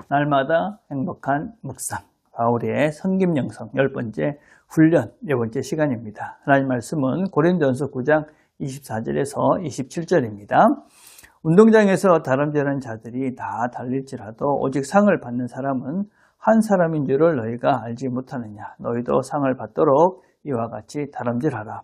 날마다 행복한 묵상, 바울의 섬김영성 10번째 훈련 4번째 시간입니다. 하나님 말씀은 고린도전서 9장 24절에서 27절입니다. 운동장에서 다름질하는 자들이 다 달릴지라도 오직 상을 받는 사람은 한 사람인 줄을 너희가 알지 못하느냐. 너희도 상을 받도록 이와 같이 다름질하라.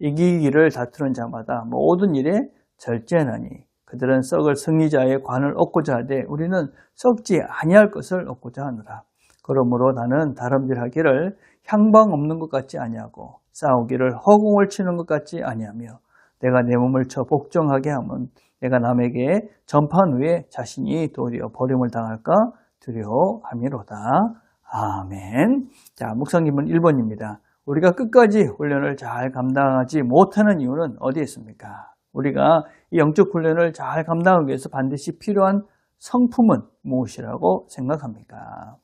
이기기를 다투는 자마다 모든 일에 절제하나니 그들은 썩을 승리자의 관을 얻고자 하되 우리는 썩지 아니할 것을 얻고자 하노라. 그러므로 나는 다름질하기를 향방 없는 것 같지 아니하고 싸우기를 허공을 치는 것 같지 아니하며 내가 내 몸을 쳐 복종하게 하면 내가 남에게 전파한 후에 자신이 도리어 버림을 당할까 두려워함이로다. 아멘. 자, 묵상기문 1번입니다. 우리가 끝까지 훈련을 잘 감당하지 못하는 이유는 어디에 있습니까? 우리가 이 영적 훈련을 잘 감당하기 위해서 반드시 필요한 성품은 무엇이라고 생각합니까?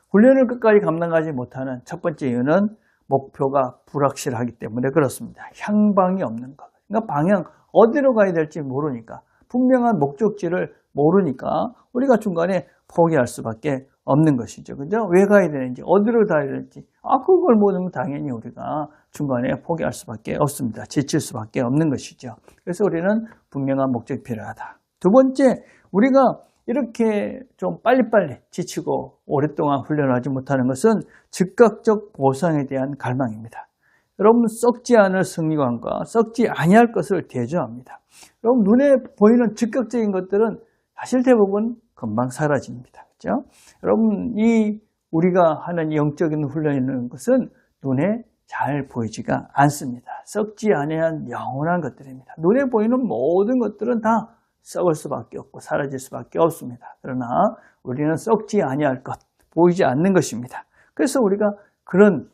훈련을 끝까지 감당하지 못하는 첫 번째 이유는 목표가 불확실하기 때문에 그렇습니다. 향방이 없는 것. 그러니까 방향 어디로 가야 될지 모르니까, 분명한 목적지를 모르니까 우리가 중간에 포기할 수밖에 없는 것이죠. 그죠? 왜 가야 되는지, 어디로 가야 될지, 그걸 모르면 당연히 우리가 중간에 포기할 수밖에 없습니다. 지칠 수밖에 없는 것이죠. 그래서 우리는 분명한 목적이 필요하다. 두 번째, 우리가 이렇게 좀 빨리빨리 지치고 오랫동안 훈련하지 못하는 것은 즉각적 보상에 대한 갈망입니다. 여러분, 썩지 않을 승리관과 썩지 아니할 것을 대조합니다. 여러분, 눈에 보이는 즉각적인 것들은 사실 대부분 금방 사라집니다. 그렇죠? 여러분, 우리가 하는 영적인 훈련이라는 것은 눈에 잘 보이지가 않습니다. 썩지 아니한 영원한 것들입니다. 눈에 보이는 모든 것들은 다 썩을 수밖에 없고 사라질 수밖에 없습니다. 그러나 우리는 썩지 아니할 것, 보이지 않는 것입니다. 그래서 우리가 그런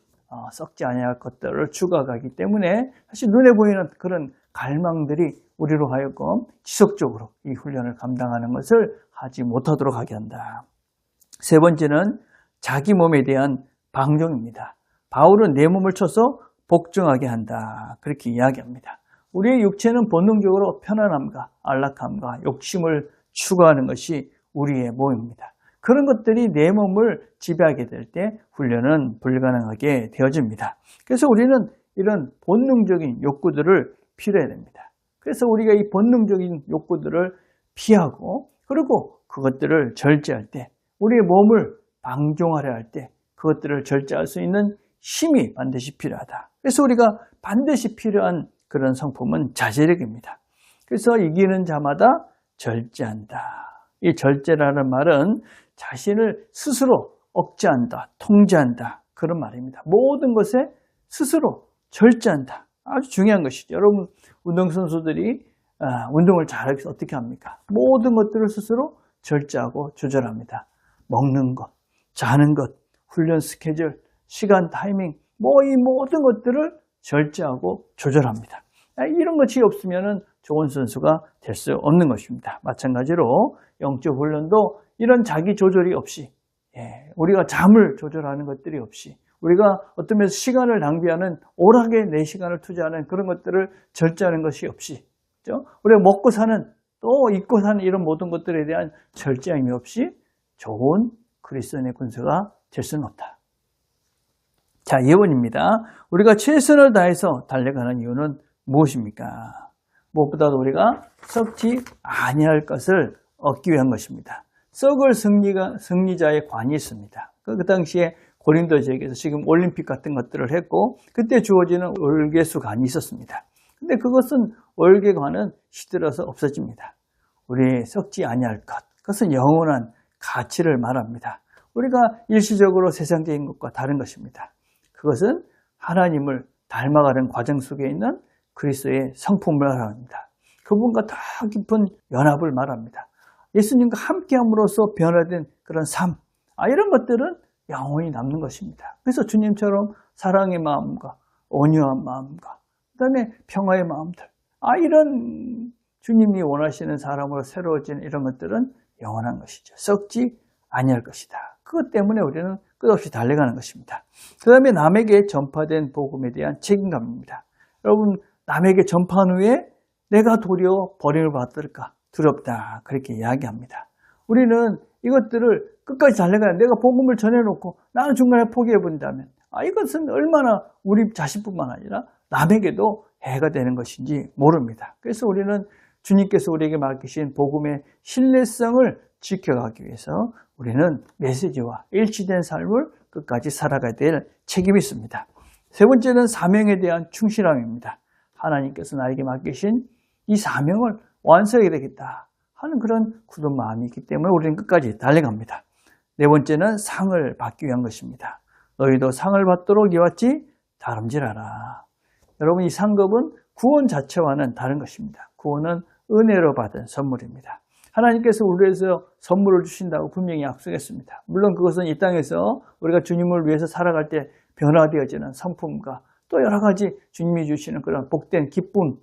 썩지 아니할 것들을 추구하기 때문에 사실 눈에 보이는 그런 갈망들이 우리로 하여금 지속적으로 이 훈련을 감당하는 것을 하지 못하도록 하게 한다. 세 번째는 자기 몸에 대한 방종입니다. 바울은 내 몸을 쳐서 복종하게 한다. 그렇게 이야기합니다. 우리의 육체는 본능적으로 편안함과 안락함과 욕심을 추구하는 것이 우리의 몸입니다. 그런 것들이 내 몸을 지배하게 될 때 훈련은 불가능하게 되어집니다. 그래서 우리는 이런 본능적인 욕구들을 피해야 됩니다. 그래서 우리가 이 본능적인 욕구들을 피하고 그리고 그것들을 절제할 때 우리의 몸을 방종하려 할 때 그것들을 절제할 수 있는 힘이 반드시 필요하다. 그래서 우리가 반드시 필요한 그런 성품은 자제력입니다. 그래서 이기는 자마다 절제한다. 이 절제라는 말은 자신을 스스로 억제한다, 통제한다 그런 말입니다. 모든 것에 스스로 절제한다. 아주 중요한 것이죠. 여러분, 운동선수들이 운동을 잘하기 위해서 어떻게 합니까? 모든 것들을 스스로 절제하고 조절합니다. 먹는 것, 자는 것, 훈련 스케줄, 시간, 타이밍, 이 모든 것들을 절제하고 조절합니다. 이런 것이 없으면 좋은 선수가 될 수 없는 것입니다. 마찬가지로 영적 훈련도 이런 자기 조절이 없이, 우리가 잠을 조절하는 것들이 없이, 우리가 어떤 면에서 시간을 낭비하는, 오락에 내 시간을 투자하는 그런 것들을 절제하는 것이 없이, 그렇죠? 우리가 먹고 사는, 또 입고 사는 이런 모든 것들에 대한 절제함이 없이 좋은 그리스도인의 군수가 될 수는 없다. 자, 예언입니다. 우리가 최선을 다해서 달려가는 이유는 무엇입니까? 무엇보다도 우리가 썩지 아니할 것을 얻기 위한 것입니다. 썩을 승리자의 관이 있습니다. 그 당시에 고린도 지역에서 지금 올림픽 같은 것들을 했고 그때 주어지는 월계수관이 있었습니다. 근데 그것은 월계관은 시들어서 없어집니다. 우리의 썩지 아니할 것, 그것은 영원한 가치를 말합니다. 우리가 일시적으로 세상적인 것과 다른 것입니다. 그것은 하나님을 닮아가는 과정 속에 있는 그리스도의 성품을 말합니다. 그분과 더 깊은 연합을 말합니다. 예수님과 함께함으로써 변화된 그런 삶, 이런 것들은 영원히 남는 것입니다. 그래서 주님처럼 사랑의 마음과 온유한 마음과 그다음에 평화의 마음들, 이런 주님이 원하시는 사람으로 새로워지는 이런 것들은 영원한 것이죠. 썩지 아니할 것이다. 그것 때문에 우리는 끝없이 달려가는 것입니다. 그 다음에 남에게 전파된 복음에 대한 책임감입니다. 여러분, 남에게 전파한 후에 내가 도리어 버림을 받을까 두렵다. 그렇게 이야기합니다. 우리는 이것들을 끝까지 달려가야 내가 복음을 전해놓고 나는 중간에 포기해본다면 이것은 얼마나 우리 자신뿐만 아니라 남에게도 해가 되는 것인지 모릅니다. 그래서 우리는 주님께서 우리에게 맡기신 복음의 신뢰성을 지켜가기 위해서 우리는 메시지와 일치된 삶을 끝까지 살아가야 될 책임이 있습니다. 세 번째는 사명에 대한 충실함입니다. 하나님께서 나에게 맡기신 이 사명을 완수해야 되겠다 하는 그런 굳은 마음이 있기 때문에 우리는 끝까지 달려갑니다. 네 번째는 상을 받기 위한 것입니다. 너희도 상을 받도록 이왔지 다름질하라. 여러분, 이 상급은 구원 자체와는 다른 것입니다. 구원은 은혜로 받은 선물입니다. 하나님께서 우리에서 선물을 주신다고 분명히 약속했습니다. 물론 그것은 이 땅에서 우리가 주님을 위해서 살아갈 때 변화되어지는 성품과 또 여러 가지 주님이 주시는 그런 복된 기쁨,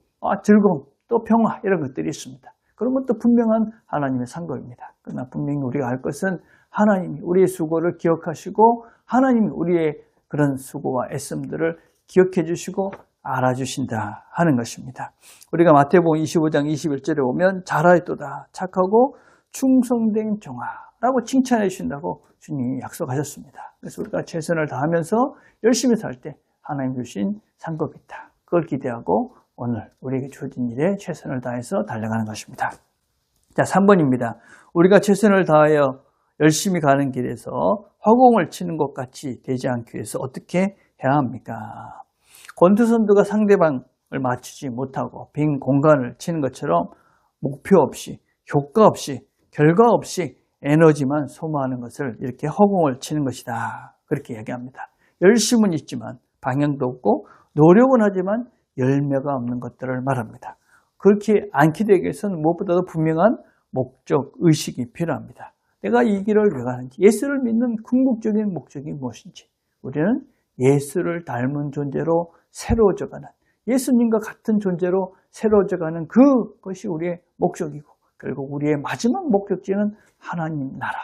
즐거움, 또 평화 이런 것들이 있습니다. 그런 것도 분명한 하나님의 상급입니다. 그러나 분명히 우리가 알 것은 하나님이 우리의 수고를 기억하시고 하나님이 우리의 그런 수고와 애씀들을 기억해 주시고 알아주신다 하는 것입니다. 우리가 마태복음 25장 21절에 보면 잘하였도다 착하고 충성된 종아라고 칭찬해 주신다고 주님이 약속하셨습니다. 그래서 우리가 최선을 다하면서 열심히 살 때 하나님 주신 상급이 있다. 그걸 기대하고 오늘 우리에게 주어진 일에 최선을 다해서 달려가는 것입니다. 자, 3번입니다. 우리가 최선을 다하여 열심히 가는 길에서 허공을 치는 것 같이 되지 않기 위해서 어떻게 해야 합니까? 권투선수가 상대방을 맞추지 못하고 빈 공간을 치는 것처럼 목표 없이, 효과 없이, 결과 없이 에너지만 소모하는 것을 이렇게 허공을 치는 것이다. 그렇게 얘기합니다. 열심은 있지만 방향도 없고 노력은 하지만 열매가 없는 것들을 말합니다. 그렇게 않게 되기 위해서는 무엇보다도 분명한 목적, 의식이 필요합니다. 내가 이 길을 왜 가는지, 예수를 믿는 궁극적인 목적이 무엇인지, 우리는 예수를 닮은 존재로 새로워져가는, 예수님과 같은 존재로 새로워져가는 그것이 우리의 목적이고 결국 우리의 마지막 목적지는 하나님 나라.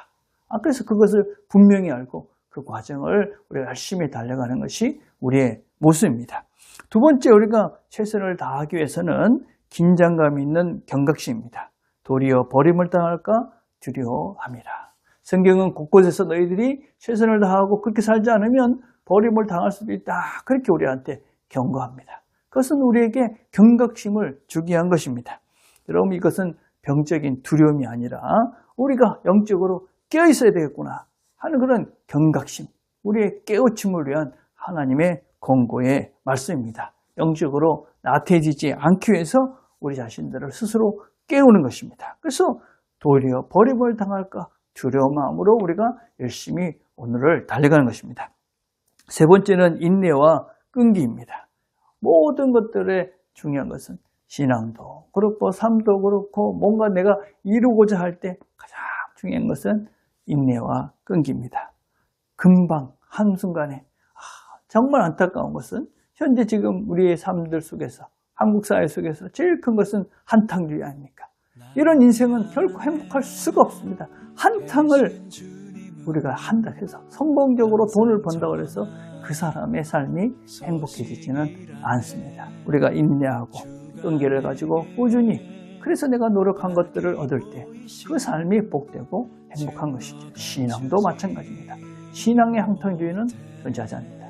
그래서 그것을 분명히 알고 그 과정을 우리가 열심히 달려가는 것이 우리의 모습입니다. 두 번째, 우리가 최선을 다하기 위해서는 긴장감 있는 경각심입니다. 도리어 버림을 당할까 두려워함이라. 성경은 곳곳에서 너희들이 최선을 다하고 그렇게 살지 않으면 버림을 당할 수도 있다. 그렇게 우리한테 경고합니다. 그것은 우리에게 경각심을 주기 위한 것입니다. 여러분, 이것은 병적인 두려움이 아니라 우리가 영적으로 깨어있어야 되겠구나 하는 그런 경각심, 우리의 깨우침을 위한 하나님의 권고의 말씀입니다. 영적으로 나태해지지 않기 위해서 우리 자신들을 스스로 깨우는 것입니다. 그래서 도리어 버림을 당할까 두려운 마음으로 우리가 열심히 오늘을 달려가는 것입니다. 세 번째는 인내와 끈기입니다. 모든 것들의 중요한 것은 신앙도 그렇고 삶도 그렇고 뭔가 내가 이루고자 할 때 가장 중요한 것은 인내와 끈기입니다. 금방 한순간에 정말 안타까운 것은 현재 지금 우리의 삶들 속에서 한국 사회 속에서 제일 큰 것은 한탕주의 아닙니까? 이런 인생은 결코 행복할 수가 없습니다. 한탕을 우리가 한다 해서 성공적으로 돈을 번다고 해서 그 사람의 삶이 행복해지지는 않습니다. 우리가 인내하고 끈기를 가지고 꾸준히 그래서 내가 노력한 것들을 얻을 때 그 삶이 복되고 행복한 것이죠. 신앙도 마찬가지입니다. 신앙의 한탕주의는 존재하지 않습니다.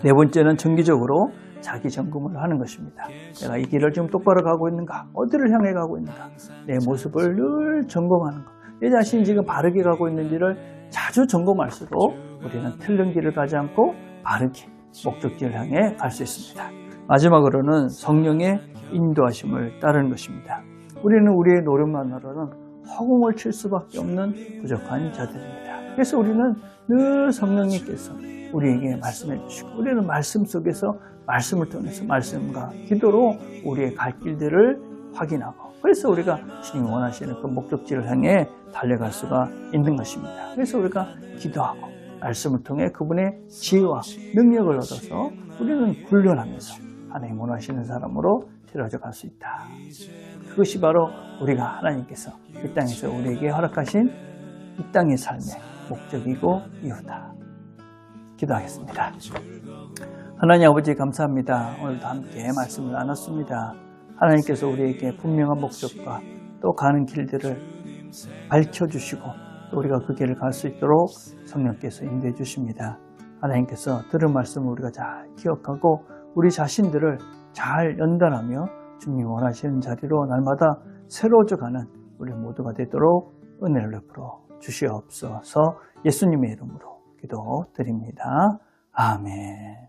네 번째는 정기적으로 자기 점검을 하는 것입니다. 내가 이 길을 지금 똑바로 가고 있는가? 어디를 향해 가고 있는가? 내 모습을 늘 점검하는 것. 내 자신이 지금 바르게 가고 있는지를 자주 점검할수록 우리는 틀린 길을 가지 않고 바르게 목적지를 향해 갈 수 있습니다. 마지막으로는 성령의 인도하심을 따르는 것입니다. 우리는 우리의 노력만으로는 허공을 칠 수밖에 없는 부족한 자들입니다. 그래서 우리는 늘 성령님께서 우리에게 말씀해 주시고 우리는 말씀 속에서 말씀을 통해서 말씀과 기도로 우리의 갈 길들을 확인하고 그래서 우리가 주님이 원하시는 그 목적지를 향해 달려갈 수가 있는 것입니다. 그래서 우리가 기도하고 말씀을 통해 그분의 지혜와 능력을 얻어서 우리는 훈련하면서 하나님 원하시는 사람으로 되어져 갈 수 있다. 그것이 바로 우리가 하나님께서 이 땅에서 우리에게 허락하신 이 땅의 삶의 목적이고 이유다. 기도하겠습니다. 하나님 아버지 감사합니다. 오늘도 함께 말씀을 나눴습니다. 하나님께서 우리에게 분명한 목적과 또 가는 길들을 밝혀주시고 또 우리가 그 길을 갈 수 있도록 성령께서 인도해 주십니다. 하나님께서 들은 말씀을 우리가 잘 기억하고 우리 자신들을 잘 연단하며 주님 원하시는 자리로 날마다 새로워져가는 우리 모두가 되도록 은혜를 베풀어 주시옵소서. 예수님의 이름으로 기도드립니다. 아멘.